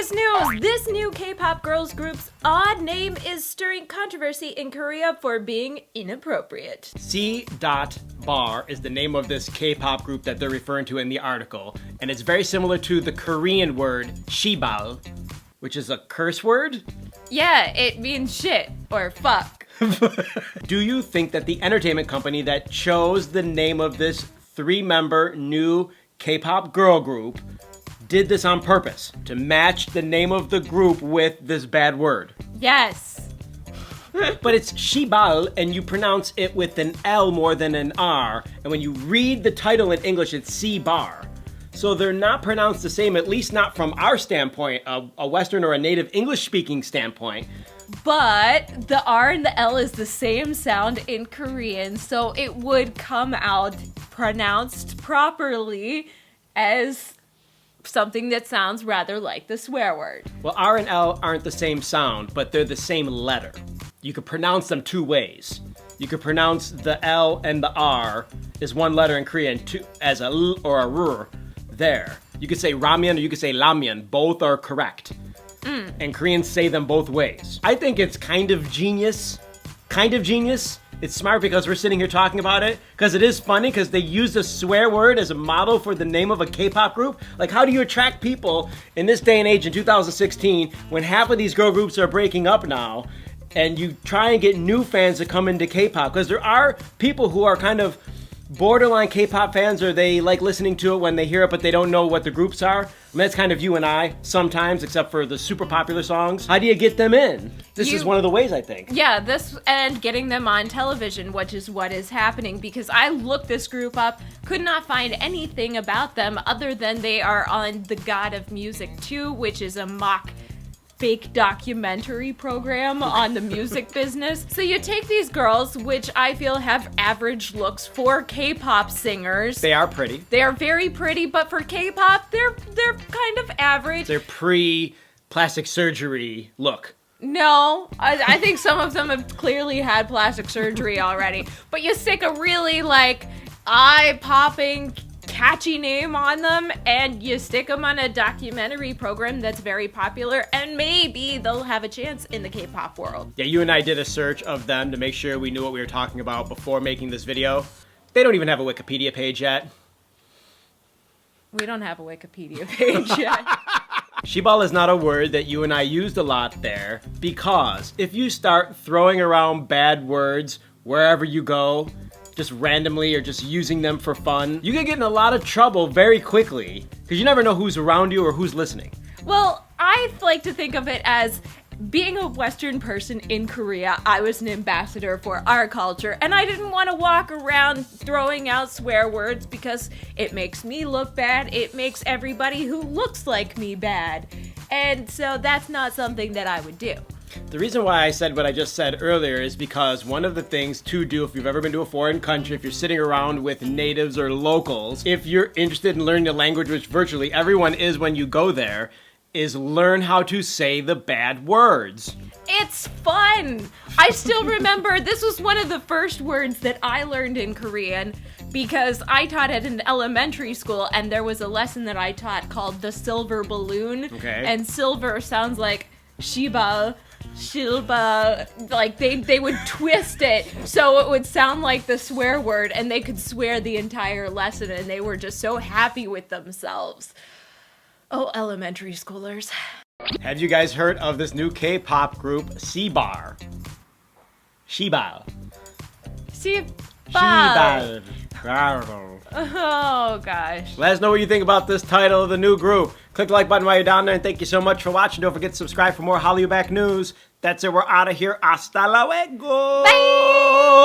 Serious news! This new K-pop girls group's odd name is stirring controversy in Korea for being inappropriate. C.bar is the name of this K-pop group that they're referring to in the article, and it's very similar to the Korean word shibal, which is a curse word? Yeah, it means shit or fuck. Do you think that the entertainment company that chose the name of this 3-member new K-pop girl group did this on purpose to match the name of the group with this bad word? Yes. But it's shibal, and you pronounce it with an L more than an R, and when you read the title in English, it's c.bar. So they're not pronounced the same, at least not from our standpoint, a Western or a native English-speaking standpoint. But the R and the L is the same sound in Korean, so it would come out pronounced properly as something that sounds rather like the swear word. Well, R and L aren't the same sound, but they're the same letter. You could pronounce them two ways. You could pronounce the L and the R as one letter in Korean as a L or a R there. You could say ramyeon or you could say lamyeon. Both are correct. And Koreans say them both ways. I think it's kind of genius. It's smart because we're sitting here talking about it, because it is funny because they use a swear word as a model for the name of a K-pop group. Like, how do you attract people in this day and age in 2016 when half of these girl groups are breaking up now, and you try and get new fans to come into K-pop? Because there are people who are kind of borderline K-pop fans, or they like listening to it when they hear it, but they don't know what the groups are. I mean, that's kind of you and I sometimes, except for the super popular songs. How do you get them in? This is one of the ways, I think. Yeah, this and getting them on television, which is what is happening, because I looked this group up, could not find anything about them other than they are on The God of Music 2, which is a mock fake documentary program on the music business. So you take these girls, which I feel have average looks for K-pop singers. They are pretty. They are very pretty, but for K-pop, they're kind of average. They're pre-plastic surgery look. No, I think some of them have clearly had plastic surgery already. But you stick a really like eye-popping, catchy name on them, and you stick them on a documentary program that's very popular, and maybe they'll have a chance in the K-pop world. Yeah, you and I did a search of them to make sure we knew what we were talking about before making this video. They don't even have a Wikipedia page yet. We don't have a Wikipedia page yet. Shibal is not a word that you and I used a lot there, because if you start throwing around bad words wherever you go, just randomly or just using them for fun, you can get in a lot of trouble very quickly, because you never know who's around you or who's listening. Well, I like to think of it as being a Western person in Korea. I was an ambassador for our culture, and I didn't want to walk around throwing out swear words because it makes me look bad. It makes everybody who looks like me bad. And so that's not something that I would do. The reason why I said what I just said earlier is because one of the things to do if you've ever been to a foreign country, if you're sitting around with natives or locals, if you're interested in learning the language, which virtually everyone is when you go there, is learn how to say the bad words. It's fun! I still remember this was one of the first words that I learned in Korean because I taught at an elementary school, and there was a lesson that I taught called the silver balloon. Okay. And silver sounds like shibal, shilba, like they would twist it so it would sound like the swear word, and they could swear the entire lesson, and they were just so happy with themselves. Oh, elementary schoolers. Have you guys heard of this new K-pop group, c.bar? Shibal. Shibal. Oh, gosh. Let us know what you think about this title of the new group. Click the like button while you're down there, and thank you so much for watching. Don't forget to subscribe for more Hallyu Back news. That's it. We're out of here. Hasta luego. Bye.